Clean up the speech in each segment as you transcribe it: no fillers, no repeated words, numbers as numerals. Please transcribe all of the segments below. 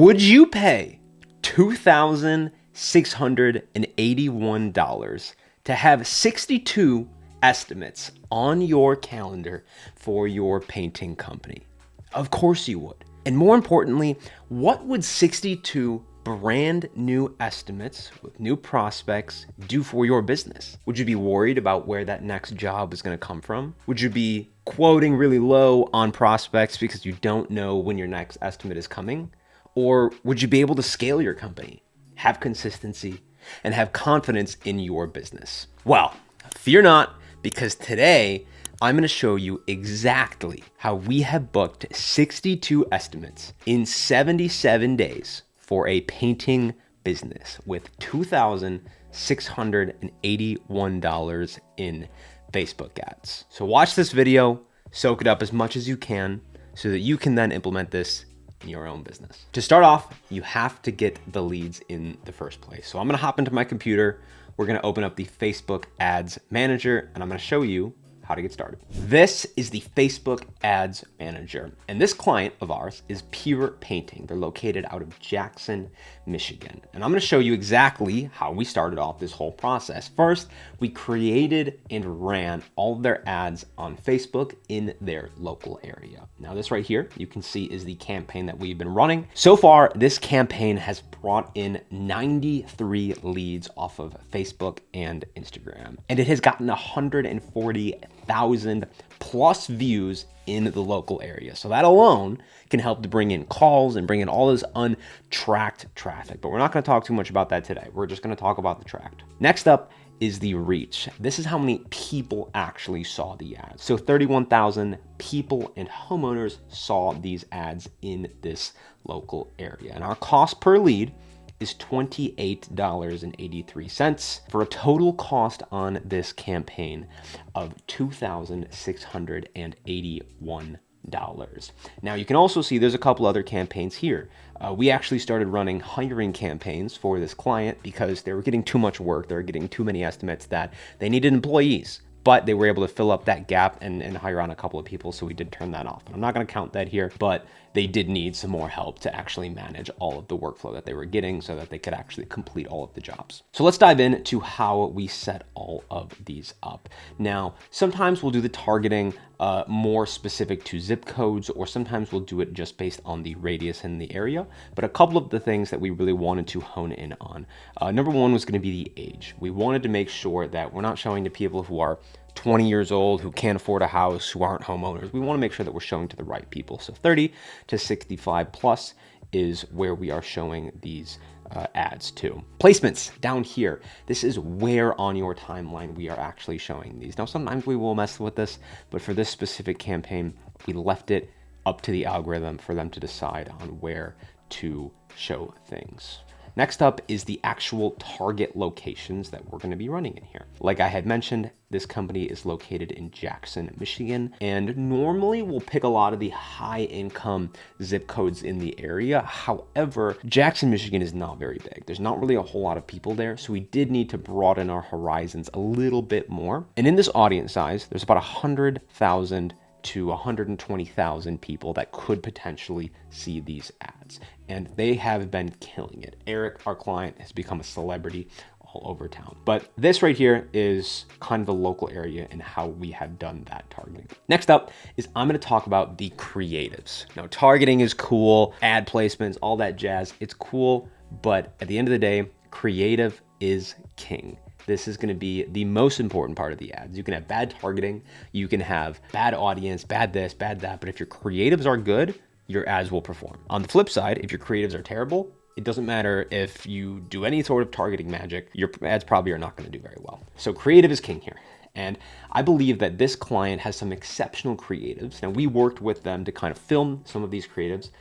Would you pay $2,681 to have 62 estimates on your calendar for your painting company? Of course you would. And more importantly, what would 62 brand new estimates with new prospects do for your business? Would you be worried about where that next job is going to come from? Would you be quoting really low on prospects because you don't know when your next estimate is coming? Or would you be able to scale your company, have consistency, and have confidence in your business? Well, fear not, because today I'm going to show you exactly how we have booked 62 estimates in 77 days for a painting business with $2,681 in Facebook ads. So watch this video, soak it up as much as you can so that you can then implement this in your own business. To start off, you have to get the leads in the first place. So I'm going to hop into my computer. We're going to open up the Facebook Ads Manager, and I'm going to show you how to get started. This is the Facebook Ads Manager, and this client of ours is Pure Painting. They're located out of Jackson, Michigan. And I'm going to show you exactly how we started off this whole process. First, we created and ran all of their ads on Facebook in their local area. Now this right here, you can see is the campaign that we've been running. So far, this campaign has brought in 93 leads off of Facebook and Instagram, and it has gotten 140,000 plus views in the local area. So that alone can help to bring in calls and bring in all this untracked traffic. But we're not going to talk too much about that today. We're just going to talk about the tracked. Next up is the reach. This is how many people actually saw the ads. So 31,000 people and homeowners saw these ads in this local area. And our cost per lead is $28.83 for a total cost on this campaign of $2,681. Now you can also see there's a couple other campaigns here. We actually started running hiring campaigns for this client because they were getting too much work. They were getting too many estimates that they needed employees, but they were able to fill up that gap and hire on a couple of people. So we did turn that off, but I'm not going to count that here, but they did need some more help to actually manage all of the workflow that they were getting so that they could actually complete all of the jobs. So let's dive into how we set all of these up. Now, sometimes we'll do the targeting more specific to zip codes, or sometimes we'll do it just based on the radius in the area. But a couple of the things that we really wanted to hone in on. Number one was going to be the age. We wanted to make sure that we're not showing to people who are 20 years old, who can't afford a house, who aren't homeowners. We want to make sure that we're showing to the right people. So 30 to 65 plus is where we are showing these ads to. Placements down here. This is where on your timeline we are actually showing these. Now, sometimes we will mess with this, but for this specific campaign, we left it up to the algorithm for them to decide on where to show things. Next up is the actual target locations that we're going to be running in here. Like I had mentioned, this company is located in Jackson, Michigan, and normally we'll pick a lot of the high income zip codes in the area. However, Jackson, Michigan is not very big. There's not really a whole lot of people there, so we did need to broaden our horizons a little bit more. And in this audience size, there's about 100,000 to 120,000 people that could potentially see these ads, and they have been killing it. Eric, our client, has become a celebrity all over town. But this right here is kind of the local area and how we have done that targeting. Next up is I'm going to talk about the creatives. Now, targeting is cool, ad placements, all that jazz. It's cool, but at the end of the day, creative is king. This is going to be the most important part of the ads. You can have bad targeting, you can have bad audience, bad this, bad that, but if your creatives are good, your ads will perform. On the flip side, if your creatives are terrible, it doesn't matter if you do any sort of targeting magic, your ads probably are not going to do very well. So creative is king here. And I believe that this client has some exceptional creatives. Now, we worked with them to kind of film some of these creatives,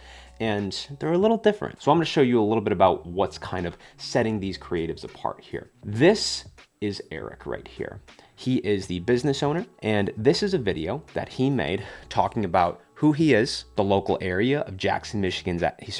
and they're a little different. So I'm going to show you a little bit about what's kind of setting these creatives apart here. This is Eric right here. He is the business owner, and this is a video that he made talking about who he is, the local area of Jackson, Michigan that he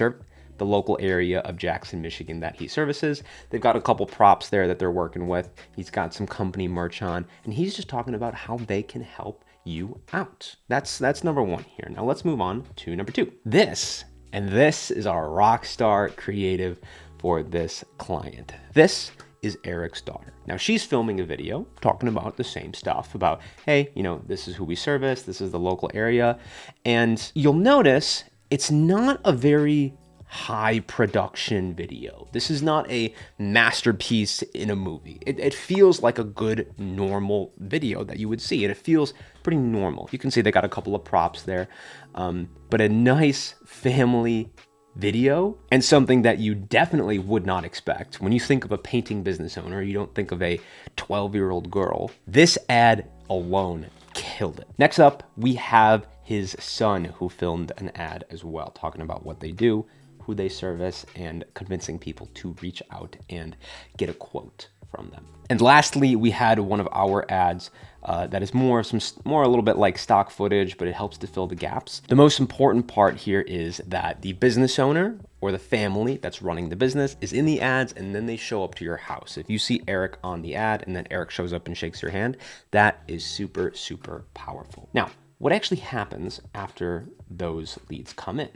services. They've got a couple props there that they're working with. He's got some company merch on, and he's just talking about how they can help you out. That's number one here. Now let's move on to number two. This And this is our rock star creative for this client. This is Eric's daughter. Now she's filming a video talking about the same stuff about, hey, this is who we service, this is the local area. And you'll notice it's not a very high production video. This is not a masterpiece in a movie. It feels like a good normal video that you would see, and it feels pretty normal. You can see they got a couple of props there, but a nice family video, and something that you definitely would not expect. When you think of a painting business owner, you don't think of a 12-year-old girl. This ad alone killed it. Next up, we have his son, who filmed an ad as well, talking about what they do, who they service, and convincing people to reach out and get a quote from them. And lastly, we had one of our ads that is more a little bit like stock footage, but it helps to fill the gaps. The most important part here is that the business owner or the family that's running the business is in the ads, and then they show up to your house. If you see Eric on the ad and then Eric shows up and shakes your hand, that is super, super powerful. Now, what actually happens after those leads come in?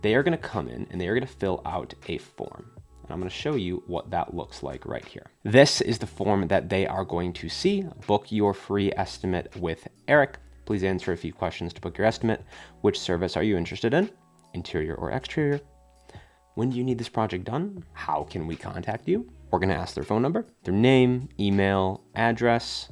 They are going to come in and they are going to fill out a form. And I'm going to show you what that looks like right here. This is the form that they are going to see. Book your free estimate with Eric. Please answer a few questions to book your estimate. Which service are you interested in? Interior or exterior? When do you need this project done? How can we contact you? We're going to ask their phone number, their name, email, address,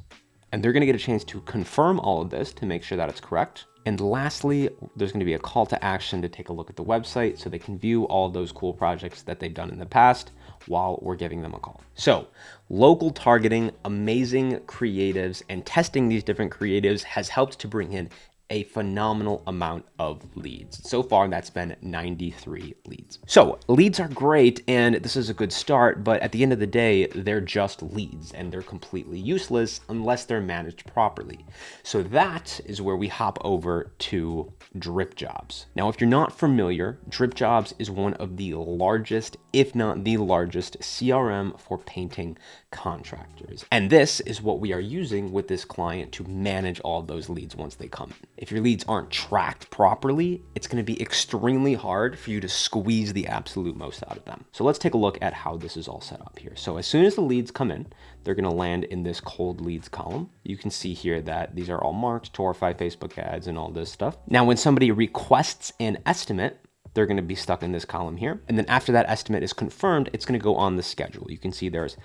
and they're going to get a chance to confirm all of this to make sure that it's correct. And lastly, there's going to be a call to action to take a look at the website so they can view all of those cool projects that they've done in the past while we're giving them a call. So local targeting, amazing creatives, and testing these different creatives has helped to bring in a phenomenal amount of leads. So far, that's been 93 leads. So leads are great, and this is a good start, but at the end of the day, they're just leads, and they're completely useless unless they're managed properly. So that is where we hop over to Drip Jobs. Now, if you're not familiar, Drip Jobs is one of the largest, if not the largest, CRM for painting contractors. And this is what we are using with this client to manage all of those leads once they come in. If your leads aren't tracked properly, it's going to be extremely hard for you to squeeze the absolute most out of them. So let's take a look at how this is all set up here. So as soon as the leads come in, they're going to land in this cold leads column. You can see here that these are all marked, Taurify, Facebook ads, and all this stuff. Now, when somebody requests an estimate, they're going to be stuck in this column here. And then after that estimate is confirmed, it's going to go on the schedule. You can see there's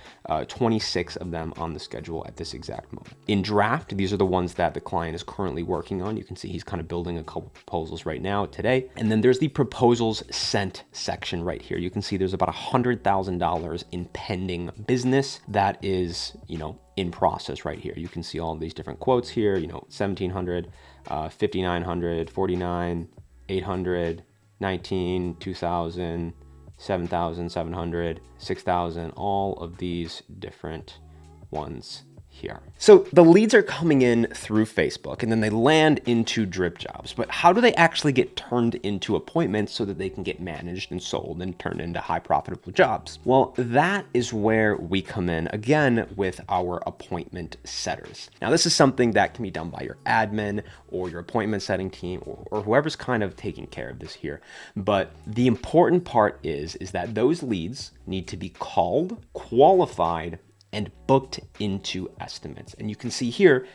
26 of them on the schedule at this exact moment. In draft, these are the ones that the client is currently working on. You can see he's kind of building a couple proposals right now today. And then there's the proposals sent section right here. You can see there's about $100,000 in pending business that is, in process right here. You can see all of these different quotes here, 1,700, 5,900, 49, 800, 19, 2,000, 7,700, 6,000, all of these different ones here. So the leads are coming in through Facebook and then they land into Drip Jobs. But how do they actually get turned into appointments so that they can get managed and sold and turned into high profitable jobs? Well, that is where we come in again with our appointment setters. Now, this is something that can be done by your admin or your appointment setting team or whoever's kind of taking care of this here. But the important part is that those leads need to be called, qualified, and booked into estimates. And you can see here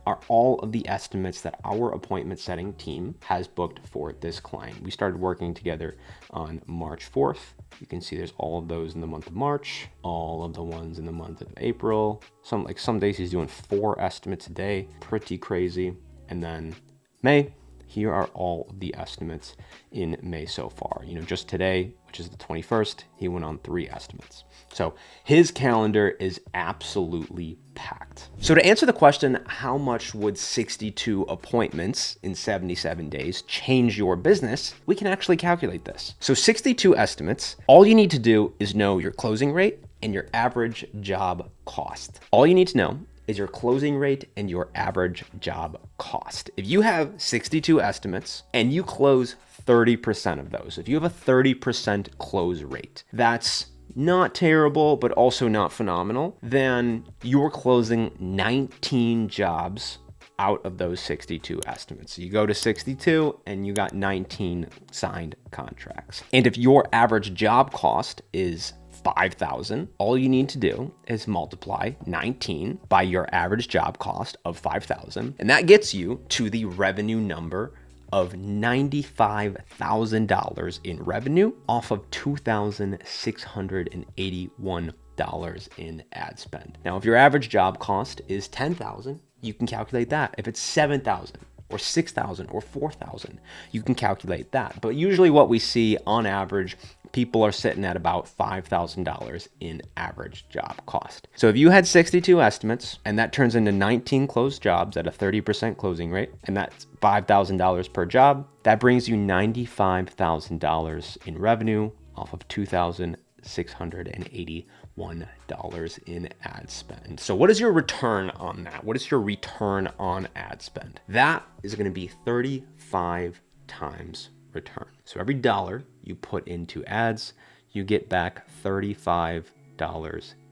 are all of the estimates that our appointment setting team has booked for this client. We started working together on March 4th. You can see there's all of those in the month of March, all of the ones in the month of April. Some days he's doing 4 estimates a day, pretty crazy. And then May, here are all of the estimates in May so far. Just today, which is the 21st, he went on 3 estimates. So his calendar is absolutely packed. So to answer the question, how much would 62 appointments in 77 days change your business? We can actually calculate this. So 62 estimates, all you need to do is know your closing rate and your average job cost. All you need to know is your closing rate and your average job cost. If you have 62 estimates and you close 30% of those, if you have a 30% close rate, that's not terrible, but also not phenomenal, then you're closing 19 jobs out of those 62 estimates. So you go to 62 and you got 19 signed contracts. And if your average job cost is 5,000, all you need to do is multiply 19 by your average job cost of 5,000, and that gets you to the revenue number of $95,000 in revenue off of $2,681 in ad spend. Now, if your average job cost is 10,000, you can calculate that. If it's 7,000 or 6,000 or 4,000, you can calculate that. But usually what we see on average, people are sitting at about $5,000 in average job cost. So if you had 62 estimates and that turns into 19 closed jobs at a 30% closing rate, and that's $5,000 per job, that brings you $95,000 in revenue off of $2,681 in ad spend. So what is your return on that? What is your return on ad spend? That is going to be 35 times return. So every dollar you put into ads, you get back $35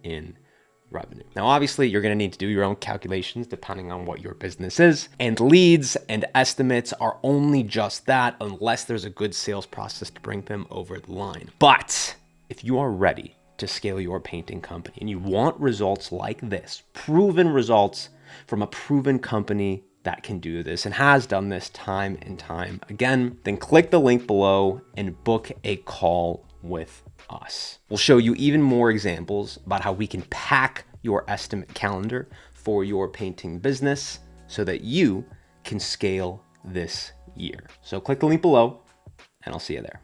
in revenue. Now, obviously, you're going to need to do your own calculations depending on what your business is. And leads and estimates are only just that unless there's a good sales process to bring them over the line. But if you are ready to scale your painting company and you want results like this, proven results from a proven company that can do this and has done this time and time again, then click the link below and book a call with us. We'll show you even more examples about how we can pack your estimate calendar for your painting business so that you can scale this year. So click the link below and I'll see you there.